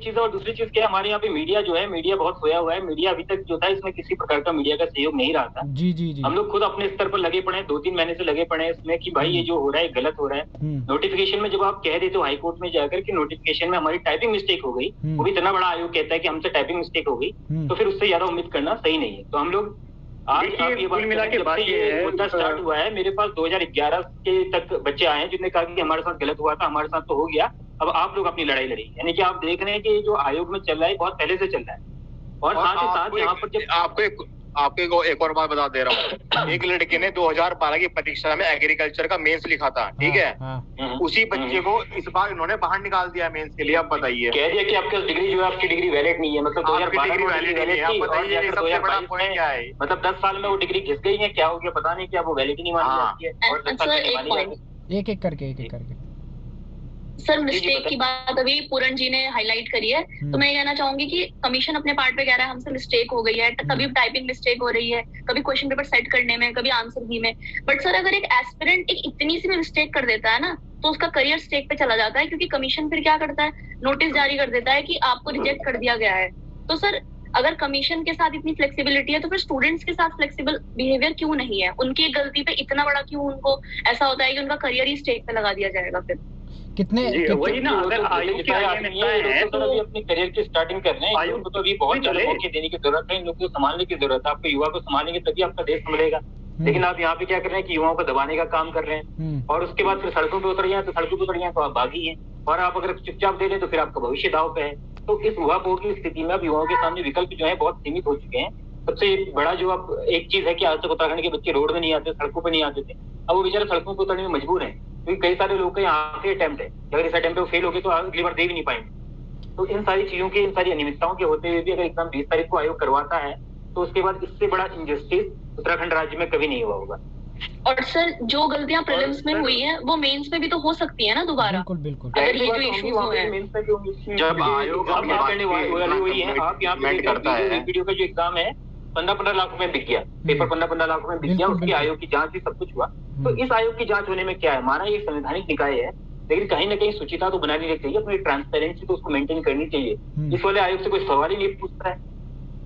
है। और दूसरी चीज क्या है, हमारे यहाँ पे मीडिया जो है, मीडिया बहुत खोया हुआ है। मीडिया अभी तक जो था, इसमें किसी प्रकार का मीडिया का सहयोग नहीं रहा था। जी। हम लोग खुद अपने स्तर पर लगे पड़े हैं, 2-3 महीने से लगे पड़े हैं इसमें कि भाई ये जो हो रहा है गलत हो रहा है। नोटिफिकेशन में जब आप कह देते हो हाई कोर्ट में जाकर कि नोटिफिकेशन में हमारी टाइपिंग मिस्टेक हो गई, वो भी इतना बड़ा आयोग कहता है कि हमसे टाइपिंग मिस्टेक हो गई, तो फिर उससे ज्यादा उम्मीद करना सही नहीं है। तो हम लोग आज ये मिला के मुद्दा स्टार्ट हुआ है, मेरे पास 2011 के तक बच्चे आए हैं जिन्होंने कहा कि हमारे साथ गलत हुआ था, हमारे साथ तो हो गया, अब आप लोग अपनी लड़ाई लड़ी। यानी कि आप देख रहे हैं कि जो आयोग में चल रहा है बहुत पहले से चल रहा है। और साथ ही साथ यहाँ पर जब आपको एक और बात बता दे रहा हूँ, एक लड़के ने 2012 की परीक्षा में एग्रीकल्चर का मेंस लिखा था, ठीक है, उसी बच्चे को इस बार इन्होंने बाहर निकाल दिया मेंस के लिए। आप बताइए, कह दिया कि आपकी डिग्री जो है, आपकी डिग्री वैलिड नहीं है, मतलब 2012 डिग्री वैलिड नहीं है। आप बताइए सबसे बड़ा पॉइंट क्या है? मतलब 10 साल में वो डिग्री घिस गई है, क्या हो गया पता नहीं, क्या वो वैलिड नहीं मानी जाती है। और 10 साल की मानी जाती है। एक एक करके सर मिस्टेक की बात अभी पूरण जी ने हाईलाइट करी है, तो मैं ये कहना चाहूंगी कि कमीशन अपने पार्ट पे कह रहा है हमसे मिस्टेक हो गई है, कभी टाइपिंग मिस्टेक हो रही है, कभी क्वेश्चन पेपर सेट करने में, कभी आंसर की में। बट सर अगर एक एस्पिरेंट एक इतनी सी भी मिस्टेक कर देता है ना, तो उसका करियर स्टेक पे चला जाता है, क्योंकि कमीशन फिर क्या करता है, नोटिस जारी कर देता है कि आपको रिजेक्ट कर दिया गया है। तो सर अगर कमीशन के साथ इतनी फ्लेक्सिबिलिटी है, तो फिर स्टूडेंट्स के साथ फ्लेक्सिबल बिहेवियर क्यों नहीं है? उनकी गलती पे इतना बड़ा क्यों उनको ऐसा होता है कि उनका करियर ही स्टेक पे लगा दिया जाएगा? फिर कितने वही ना, अगर आयोग के आगे है तो अभी अपनी करियर की स्टार्टिंग कर रहे हैं, आयोग को तो अभी बहुत ज्यादा मौके देने की जरूरत है, इन लोगों को संभालने की जरूरत है। आपको युवा को संभालेंगे तभी आपका देश संभलेगा। लेकिन आप यहाँ पे क्या कर रहे हैं कि युवाओं को दबाने का काम कर रहे हैं, और उसके बाद फिर सड़कों पे उतर जाए तो सड़कों पे उतर जाए तो आप बागी हैं, और आप अगर चुपचाप दे लें तो फिर आपका भविष्य दाव पे है। तो इस युवा बोर्ड की स्थिति में अब युवाओं के सामने विकल्प जो है बहुत सीमित हो चुके हैं। सबसे बड़ा जो अब एक चीज है कि आज तक उत्तराखंड के बच्चे रोड में नहीं आते, सड़कों पे नहीं आते थे, अब वो बेचारे सड़कों पे उतरने में मजबूर हैं, क्योंकि कई सारे लोग का यहाँ से अटेम्प्ट है, अगर इस अटेम्प्ट पे फेल हो गए तो अगली बार दे भी नहीं पाएंगे। तो इन सारी चीजों की, इन सारी अनियमितताओं के होते हुए भी अगर एग्जाम 20 तारीख को आयोग करवाता है, तो उसके बाद इससे बड़ा इंजस्टिस उत्तराखंड राज्य में कभी नहीं हुआ होगा। और सर जो गलतियां प्रीलिम्स में हुई है वो मेंस में भी तो हो सकती है ना दोबारा। बिल्कुल बिल्कुल। अगर ये जो इश्यूज हुए हैं, जब आयोग आप यहाँ पे करता है वीडियो का जो एग्जाम है 15-15 लाख रुपए बिक गया, पेपर 15-15 लाख रुपए बिक गया, उसकी आयोग की जांच भी सब कुछ हुआ। तो इस आयोग की जांच होने में क्या है, हमारा ये संवैधानिक निकाय है, लेकिन कहीं ना कहीं शुचिता तो बनानी चाहिए, अपनी ट्रांसपेरेंसी तो उसको मेंटेन करनी चाहिए। इस वाले आयोग से कोई सवाल ही नहीं पूछता है।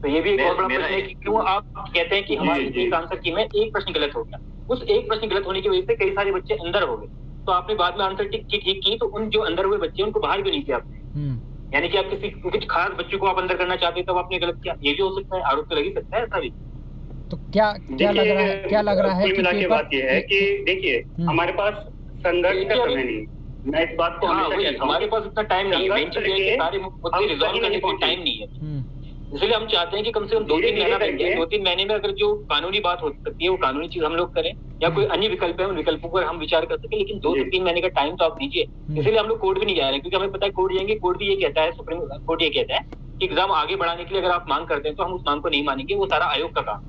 तो ये भी एक बहुत बड़ा प्रश्न है कि क्यों आप कहते हैं कि हमारी एक आंसर की में एक प्रश्न गलत हो गया, उस एक प्रश्न गलत होने की वजह से कई सारे बच्चे अंदर हो गए। तो आपने बाद में आंसर ठीक की तो उन जो अंदर हुए बच्चे उनको बाहर भी नहीं किया आपने, यानी कि आप किसी कुछ खास बच्चों को आप अंदर करना चाहते तब आपने गलत किया, ये भी हो सकता है, आरोप तो लग ही सकता है ऐसा भी। तो क्या लग रहा है कि पेपर बात ये है कि देखिए हमारे पास संघर्ष का समय नहीं, मैं इस बात को हमेशा कहता हूं, हमारे पास इतना टाइम नहीं है, सारे मुद्दे रिजॉल्व करने के टाइम नहीं है, इसलिए हम चाहते हैं कि कम से कम 2-3 महीना बन जाए, 2-3 महीने में अगर जो कानूनी बात हो सकती है वो कानूनी चीज हम लोग करें, या कोई अन्य विकल्प है उन विकल्पों पर हम विचार कर सके, लेकिन 2 से 3 महीने का टाइम तो आप दीजिए। इसलिए हम लोग कोर्ट भी नहीं जा रहे हैं, क्योंकि हमें पता है कोर्ट जाएंगे, कोर्ट भी ये कहता है, सुप्रीम कोर्ट ये कहता है कि एग्जाम आगे बढ़ाने के लिए अगर आप मांग करते हैं तो हम उस मांग को नहीं मानेंगे, वो सारा आयोग का काम,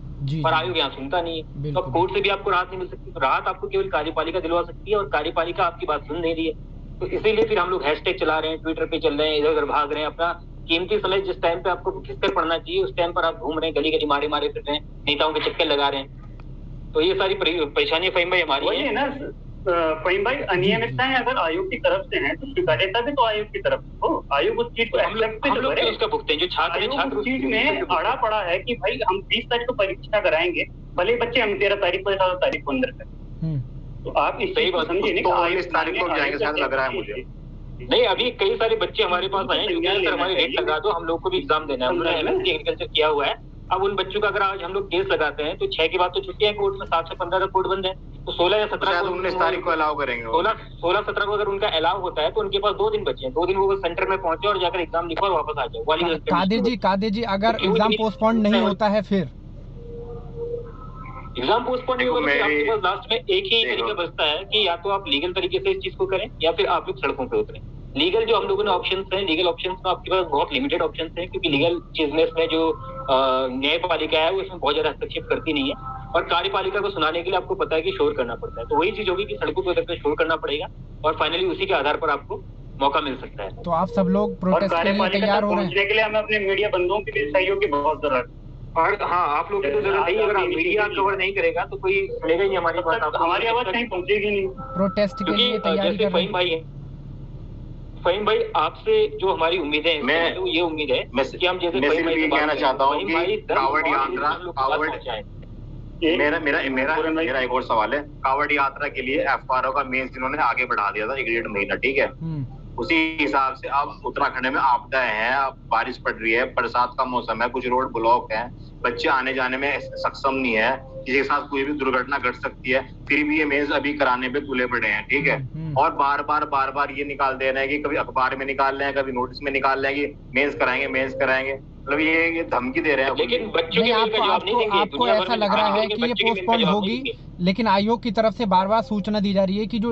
पर आयोग यहाँ सुनता नहीं है। तो अब कोर्ट से भी आपको राहत नहीं मिल सकती, राहत आपको केवल कार्यपालिका दिलवा सकती है, और कार्यपालिका आपकी बात सुन नहीं रही है। तो इसीलिए फिर हम लोग हैशटैग चला रहे हैं, ट्विटर पे चल रहे हैं, इधर उधर भाग रहे हैं, अपना कीमती समय जिस टाइम पे आपको घिसकर पढ़ना चाहिए उस टाइम पर आप घूम रहे हैं, गली गली मारे फिर रहे हैं, नेताओं के चक्कर लगा रहे हैं। तो ये सारी परेशानियां फहीम भाई हमारी है ना फहीम भाई। अनियमितताएं अगर आयोग की तरफ से हैं तो स्वीकार्यता भी तो आयोग की तरफ से हो, आयोग उस चीज को एक्सेप्ट भी तो करे, उसका भुगतान जो छात्र उस चीज में अड़ा पड़ा है कि भाई हम 20 तारीख को परीक्षा कराएंगे, भले बच्चे हम 13 तारीख को 14 तारीख को अंदर करें। तो आप इस सही बात समझिए नहीं, 19 तारीख को जाएंगे शायद लग रहा है मुझे। नहीं, अभी कई सारे बच्चे हमारे पास आए हैं, हमारे रेट लगा दो, हम लोग को भी एग्जाम देना है, उन्होंने एग्रीकल्चर किया हुआ है। अब उन बच्चों का अगर आज हम लोग केस लगाते हैं तो 6 के बाद तो छुट्टी है कोर्ट में, 7 से 15 तक कोर्ट बंद है, तो 16 या 17 को 19 तारीख को अलाउ करेंगे, 16-17 को अगर उनका अलाउ होता है तो उनके पास 2 दिन बचे हैं, 2 दिन वो सेंटर में पहुंचे और जाकर एग्जाम लिखो और वापस आ जाओ। कादिर जी अगर एग्जाम पोस्टपोन नहीं होता है फिर एग्जाम पोस्टपोन नहीं होगा तो आपके पास लास्ट में एक ही तरीका बचता है कि या तो आप लीगल तरीके से इस चीज को करें या फिर आप लोग सड़कों पे उतरें। लीगल जो हम लोगों ने ऑप्शंस हैं, लीगल ऑप्शंस में आपके पास बहुत लिमिटेड ऑप्शंस हैं, क्योंकि लीगल चीज में जो न्यायपालिका है वो इसमें बहुत ज्यादा हस्तक्षेप करती नहीं है, और कार्यपालिका को सुनाने के लिए आपको पता है कि शोर करना पड़ता है। तो वही चीज होगी कि सड़कों पर उतरकर शोर करना पड़ेगा और फाइनली उसी के आधार पर आपको मौका मिल सकता है। तो आप सब लोग प्रोटेस्ट के लिए तैयार हो रहे हैं? के लिए हमें अपने मीडिया बंधुओं के लिए सहयोग की बहुत जरूरत है। और हाँ, आप लोग की तो जरूरत नहीं, अगर मीडिया कवर नहीं करेगा तो कोई सुनेगा ही हमारी बात, हमारी आवाज कहीं पहुंचेगी नहीं। प्रोटेस्ट के लिए तैयारी कर रहे हैं। फहीम भाई आपसे जो हमारी उम्मीदें हैं, मैं ये उम्मीद है कि हम जैसे कहना चाहता हूँ कि कावड़ यात्रा मेरा एक और सवाल है, कावड़ यात्रा के लिए FRO का मेंस इन्होंने आगे बढ़ा दिया था 1-1.5 महीना, ठीक है। उसी हिसाब से अब उत्तराखंड में आपदाएं हैं, अब बारिश पड़ रही है, बरसात का मौसम है, कुछ रोड ब्लॉक है, बच्चे आने जाने में सक्षम नहीं है, किसी के साथ कोई भी दुर्घटना घट सकती है, फिर भी ये मेंस अभी कराने पे तुले पड़े हैं, ठीक है। और बार बार ये निकाल दे रहे हैं कि कभी अखबार में निकाल रहे हैं, कभी नोटिस में निकाल रहे हैं कि मेंस कराएंगे, मतलब ये धमकी दे रहे हैं। लेकिन बच्चों के आपको ऐसा लग रहा है कि ये पोस्टपोन होगी, लेकिन आयोग की तरफ से बार सूचना दी जा रही है कि जो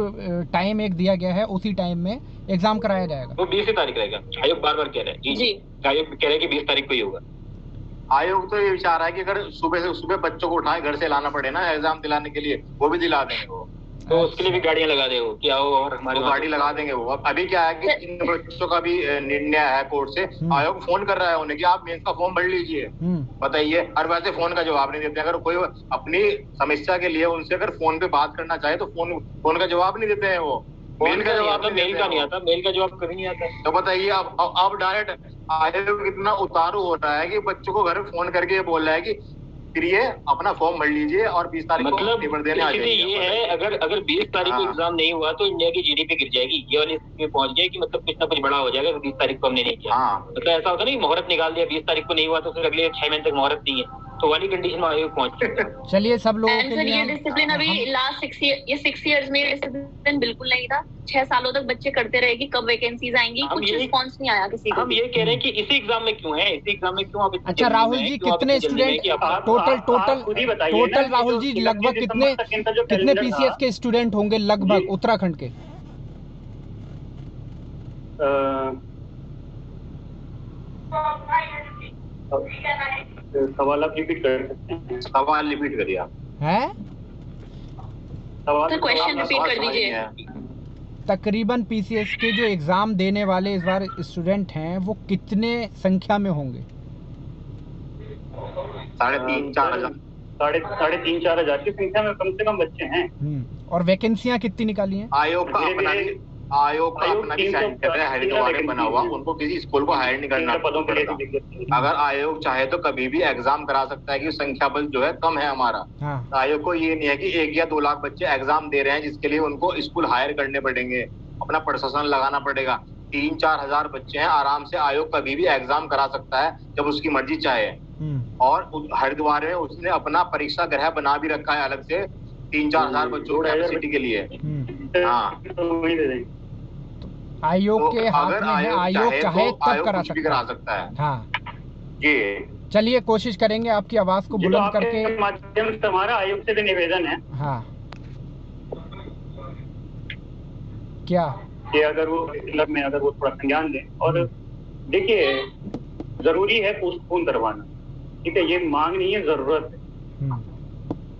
टाइम एक दिया गया है उसी टाइम में एग्जाम कराया जाएगा। वो 20 तारीख रहेगा, आयोग बार कह रहा है जी, आयोग कह रहा है कि 20 तारीख को ही होगा। आयोग तो ये विचार रहा है कि अगर सुबह बच्चों को उठाए घर से लाना पड़े ना एग्जाम दिलाने के लिए, वो भी दिला देंगे वो, तो उसके लिए भी गाड़ियां लगा दे वो क्या हो, और हमारी गाड़ी लगा देंगे वो। अभी क्या है कि इन बच्चों का भी निर्णय है कोर्ट से, आयोग फोन कर रहा है उन्हें कि आप मेंस का फॉर्म भर लीजिए, बताइए, और वैसे फोन का जवाब नहीं देते। अगर कोई अपनी समस्या के लिए उनसे अगर फोन पे बात करना चाहे तो फोन का जवाब नहीं देते हैं वो, मेल का जवाब मेल का नहीं आता, मेल का जवाब कभी नहीं आता। तो बताइए अब डायरेक्ट आयोग इतना उतारू हो रहा है कि बच्चों को घर फोन करके बोल रहा है कि फिर ये अपना फॉर्म भर लीजिए और 20 तारीख को पेपर देने आ जाइए। ये है अगर 20 तारीख को एग्जाम नहीं हुआ तो इंडिया की जीडीपी गिर जाएगी, ये वाली स्थिति में पहुंच गए कि मतलब कुछ ना कुछ बड़ा हो जाएगा। 20 तारीख को हमने नहीं किया, मतलब ऐसा होता नहीं, मुहूर्त निकाल दिया, 20 तारीख को नहीं हुआ तो फिर अगले 6 महीने तक मुहूर्त नहीं है, तो वाली कंडीशन में आयोग पहुंच। चलिए सब लोगों के लिए ये डिसिप्लिन अभी लास्ट 6 इयर्स में डिसिप्लिन बिल्कुल नहीं था। 6 सालों तक बच्चे करते रहेगी, कब वैकेंसीज आएंगी, कुछ रिस्पांस नहीं आया किसी को। हम ये कह रहे हैं कि इसी एग्जाम में क्यों है, इसी एग्जाम में क्यों आप। अच्छा राहुल जी, कितने स्टूडेंट टोटल राहुल जी लगभग कितने पीसीएस के स्टूडेंट होंगे लगभग उत्तराखंड के? सवाल आप रिपीट कर सकते हैं? सवाल रिपीट करिए आप। हैं सर क्वेश्चन रिपीट कर दीजिए। तकरीबन पीसीएस के जो एग्जाम देने वाले इस बार स्टूडेंट हैं वो कितने संख्या में होंगे? 3,500-4,000 की संख्या में कम से कम बच्चे हैं। और वैकेंसियां कितनी निकाली हैं? आयोग का अपना भी सेंटर है हरिद्वार में बना हुआ, उनको किसी स्कूल को हायर नहीं करना पड़ता। अगर आयोग चाहे तो कभी भी एग्जाम करा सकता है कि संख्या बल जो है कम है हमारा। तो आयोग को ये नहीं है कि 1 या 2 लाख बच्चे एग्जाम दे रहे हैं जिसके लिए उनको स्कूल हायर करने पड़ेंगे, अपना प्रशासन लगाना पड़ेगा। 3-4 हजार बच्चे हैं, आराम से आयोग कभी भी एग्जाम करा सकता है जब उसकी मर्जी चाहे। और हरिद्वार में उसने अपना परीक्षा गृह बना भी रखा है अलग से 3-4 हजार बच्चों की कैपेसिटी के लिए। हाँ, आयोग के हाथ में है, आयोग चाहे तब करा सकता है। हाँ जी, चलिए कोशिश करेंगे आपकी आवाज को बुलंद करके। माध्यम से हमारा आयोग से भी निवेदन है हाँ क्या कि अगर वो में अगर वो थोड़ा संज्ञान दें। और देखिए, जरूरी है पोस्टपोन करवाना, ठीक है, ये मांग नहीं है, जरूरत है।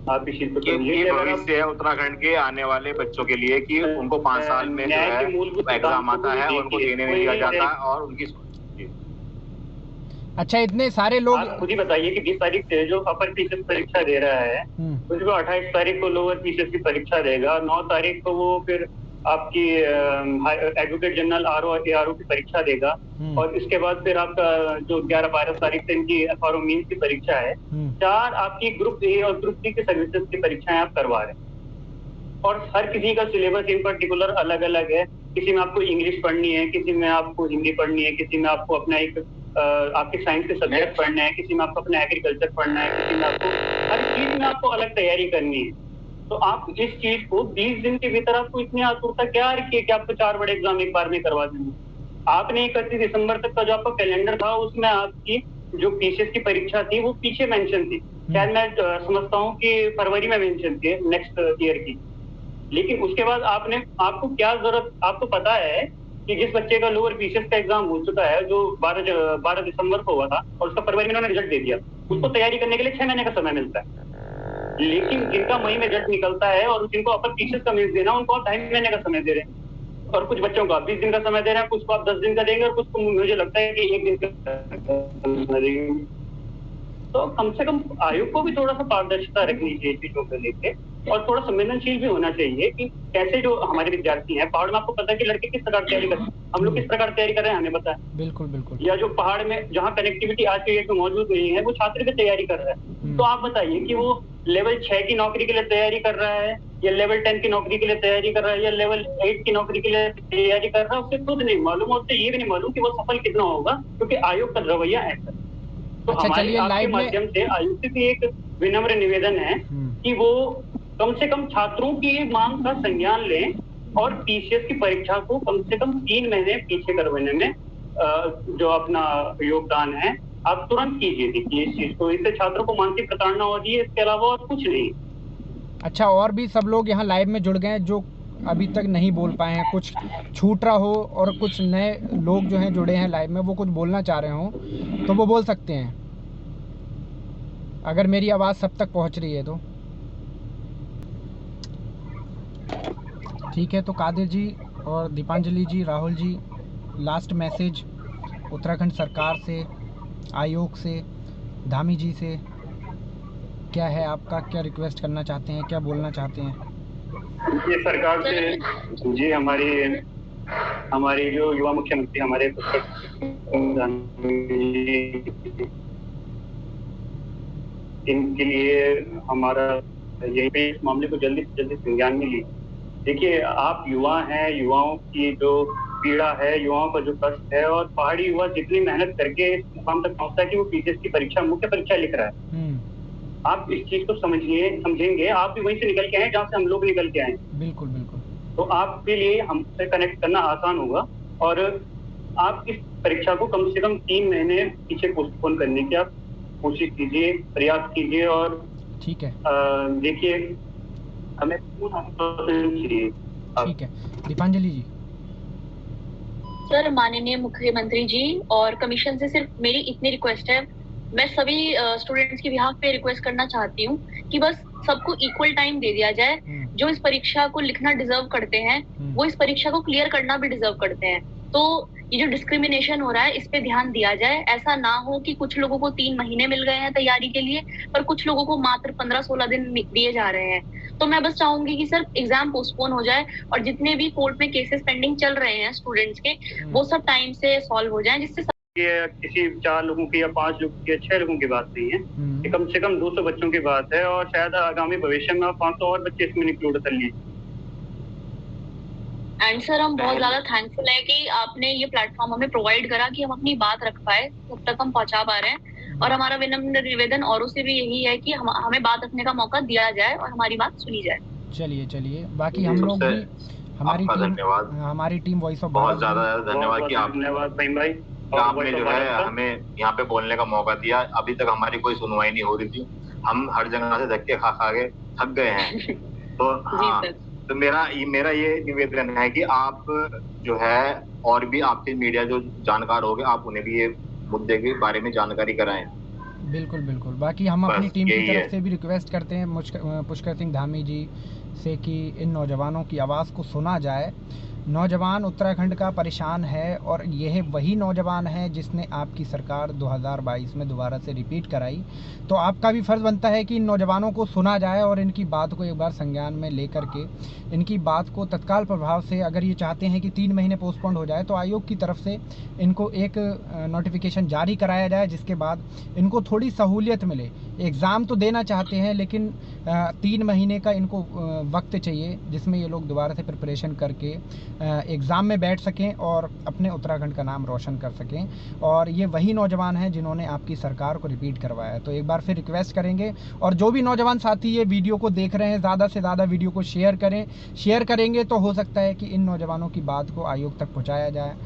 आप इस चीज को भविष्य है उत्तराखंड के आने वाले बच्चों के लिए कि उनको 5 साल में जो है एग्जाम आता है, उनको देने नहीं दिया जाता और उनकी। अच्छा, इतने सारे लोग, आप खुद ही बताइए कि 20 तारीख से जो अपर पीसीएस परीक्षा दे रहा है उसको 28 तारीख को लोअर पीसीएस की परीक्षा देगा, 9 तारीख को वो फिर आपकी एडवोकेट जनरल आरओ एआरओ की परीक्षा देगा, और इसके बाद फिर आपका जो 11-12 तारीख से इनकी एफआरओ मीन्स की परीक्षा है। 4 आपकी ग्रुप ए और ग्रुप सी की सर्विसेज की परीक्षाएं आप करवा रहे हैं, और हर किसी का सिलेबस इन पर्टिकुलर अलग अलग है। किसी में आपको इंग्लिश पढ़नी है, किसी में आपको हिंदी पढ़नी है, किसी में आपको अपना एक आपके साइंस के सब्जेक्ट पढ़ने हैं, किसी में आपको अपना एग्रीकल्चर पढ़ना है, किसी में आपको हर चीज में आपको अलग तैयारी करनी है। तो आप इस चीज को 20 दिन के भीतर आपको इतनी आतुरता क्या रखी है कि आपको 4 बड़े एग्जाम एक बार में करवा देंगे? आपने 31 दिसंबर तक का जो आपका कैलेंडर था उसमें आपकी जो पीसीएस की परीक्षा थी वो पीछे मेंशन थी, शायद मैं समझता हूँ कि फरवरी में मेंशन थी नेक्स्ट ईयर की। लेकिन उसके बाद आपको क्या जरूरत, आपको पता है कि जिस बच्चे का लोअर पीसीएस का एग्जाम हो चुका है जो 12 दिसंबर को हुआ था और उसका फरवरी में उन्होंने रिजल्ट दे दिया, उसको तैयारी करने के लिए 6 महीने का समय मिलता है। लेकिन जिनका मई में रिजल्ट निकलता है और जिनको अपर पीसीएस का मीन्स देना, उनको आप 2.5 महीने का समय दे रहे हैं, और कुछ बच्चों को आप 20 दिन का समय दे रहे हैं, कुछ को आप 10 दिन का देंगे और कुछ को मुझे लगता है कि 1 दिन का देंगे। तो कम से कम आयोग को भी थोड़ा सा पारदर्शिता रखनी चाहिए चीजों को लेके, और थोड़ा संवेदनशील भी होना चाहिए कि कैसे जो हमारे विद्यार्थी हैं पहाड़ में, आपको पता है कि लड़के किस प्रकार तैयारी करते हैं, हम लोग किस प्रकार तैयारी कर रहे हैं हमें पता है। बिल्कुल बिल्कुल। या जो पहाड़ में जहाँ कनेक्टिविटी आज के डेट में मौजूद नहीं है, वो छात्र भी तैयारी कर रहा है। तो आप बताइए कि वो लेवल 6 की नौकरी के लिए तैयारी कर रहा है या लेवल 10 की नौकरी के लिए तैयारी कर रहा है या लेवल 8 की नौकरी के लिए तैयारी कर रहा है, उससे खुद नहीं मालूम, और उससे ये भी नहीं मालूम कि वो सफल कितना होगा, क्योंकि आयोग का रवैया ऐसा। तो हमारे आपके माध्यम से आयोग से भी एक विनम्र निवेदन है कि वो कम से कम छात्रों की मांग का संज्ञान लें और पीसीएस की परीक्षा को कम से कम 3 महीने पीछे करवाने में जो अपना योगदान है आप तुरंत कीजिए। देखिए इस चीज को, इससे छात्रों को मानसिक प्रताड़ना हो रही है, इसके अलावा और कुछ नहीं। अच्छा, और भी सब लोग यहाँ लाइव में जुड़ गए हैं जो अभी तक नहीं बोल पाए हैं, कुछ छूट रहा हो और कुछ नए लोग जो हैं जुड़े हैं लाइव में, वो कुछ बोलना चाह रहे हो तो वो बोल सकते हैं, अगर मेरी आवाज़ सब तक पहुँच रही है तो। ठीक है, तो कादिर जी और दीपांजलि जी, राहुल जी, लास्ट मैसेज उत्तराखंड सरकार से, आयोग से, धामी जी से क्या है आपका? क्या रिक्वेस्ट करना चाहते हैं, क्या बोलना चाहते हैं? ये सरकार से जी, हमारी जो युवा मुख्यमंत्री हमारे इनके लिए हमारा यही पे इस मामले को जल्दी से जल्दी संज्ञान में ली। देखिए, आप युवा हैं, युवाओं की जो पीड़ा है, युवाओं का जो कष्ट है, और पहाड़ी युवा जितनी मेहनत करके इस मुकाम तक पहुंचता है कि वो पीसीएस की परीक्षा मुख्य परीक्षा लिख रहा है। आप इस चीज को समझेंगे, आप भी वहीं से निकल के आए जहाँ से हम लोग निकल के आए। बिल्कुल बिल्कुल। तो आपके लिए हमसे कनेक्ट करना आसान होगा, और आप इस परीक्षा को कम से कम 3 महीने पीछे पोस्टपोन करने की आप कोशिश कीजिए, प्रयास कीजिए। और ठीक है, देखिए हमें चाहिए। ठीक है, दीपांजलि जी। सर, माननीय मुख्यमंत्री जी और कमीशन से सिर्फ मेरी इतनी रिक्वेस्ट है, मैं सभी स्टूडेंट्स के बिहाफ पे रिक्वेस्ट करना चाहती हूँ कि बस सबको इक्वल टाइम दे दिया जाए। जो इस परीक्षा को लिखना डिजर्व करते हैं वो इस परीक्षा को क्लियर करना भी डिजर्व करते हैं। तो ये जो डिस्क्रिमिनेशन हो रहा है इस पे ध्यान दिया जाए। ऐसा ना हो कि कुछ लोगों को 3 महीने मिल गए हैं तैयारी के लिए पर कुछ लोगों को मात्र 15-16 दिन दिए जा रहे हैं। तो मैं बस चाहूंगी कि सर एग्जाम पोस्टपोन हो जाए और जितने भी कोर्ट में केसेस पेंडिंग चल रहे हैं स्टूडेंट्स के वो सब टाइम से सॉल्व हो जाए, जिससे ये किसी 4 लोगों की या 5 लोगों की या 6 लोगों की बात नहीं है, ये कम से कम 200 बच्चों की बात है और शायद आगामी भविष्य में 500 और बच्चे इसमें इंक्लूड कर लिए। एंड सर हम बहुत ज्यादा थैंकफुल है कि आपने ये प्लेटफॉर्म हमें प्रोवाइड करा कि हम अपनी बात रख पाए, जब तक हम पहुंचा पा रहे हैं। और हमारा विनम्र निवेदन औरों से भी यही है कि हमें बात रखने का मौका दिया जाए और हमारी बात सुनी जाए। चलिए बाकी हम लोग भी हमारी टीम वॉइस ऑफ बहुत ज्यादा धन्यवाद कि आप धन्यवाद भाई आपने जो है हमें यहाँ पे बोलने का मौका दिया। अभी तक हमारी कोई सुनवाई नहीं हो रही थी, हम हर जगह से धक्के खा के थक गए हैं। तो हाँ, तो मेरा ये निवेदन है कि आप जो है और भी आपके मीडिया जो जानकार होंगे आप उन्हें भी ये मुद्दे के बारे में जानकारी कराएं। बिल्कुल बाकी हम अपनी टीम की तरफ से भी रिक्वेस्ट करते हैं पुष्कर सिंह धामी जी से कि इन नौजवानों की आवाज़ को सुना जाए। नौजवान उत्तराखंड का परेशान है और यह वही नौजवान है जिसने आपकी सरकार 2022 में दोबारा से रिपीट कराई। तो आपका भी फ़र्ज़ बनता है कि इन नौजवानों को सुना जाए और इनकी बात को एक बार संज्ञान में लेकर के इनकी बात को तत्काल प्रभाव से, अगर ये चाहते हैं कि 3 महीने पोस्टपोन्ड हो जाए तो आयोग की तरफ से इनको एक नोटिफिकेशन जारी कराया जाए जिसके बाद इनको थोड़ी सहूलियत मिले। एग्ज़ाम तो देना चाहते हैं लेकिन 3 महीने का इनको वक्त चाहिए जिसमें ये लोग दोबारा से प्रिपरेशन करके एग्ज़ाम में बैठ सकें और अपने उत्तराखंड का नाम रोशन कर सकें। और ये वही नौजवान हैं जिन्होंने आपकी सरकार को रिपीट करवाया है। तो एक बार फिर रिक्वेस्ट करेंगे और जो भी नौजवान साथी ये वीडियो को देख रहे हैं ज़्यादा से ज़्यादा वीडियो को शेयर करें। शेयर करेंगे तो हो सकता है कि इन नौजवानों की बात को आयोग तक पहुँचाया जाए,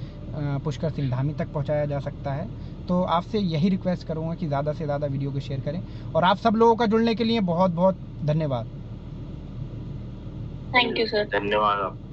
पुष्कर सिंह धामी तक पहुँचाया जा सकता है। तो आपसे यही रिक्वेस्ट करूँगा कि ज़्यादा से ज़्यादा वीडियो को शेयर करें। और आप सब लोगों का जुड़ने के लिए बहुत बहुत धन्यवाद। Thank you sir. धन्यवाद।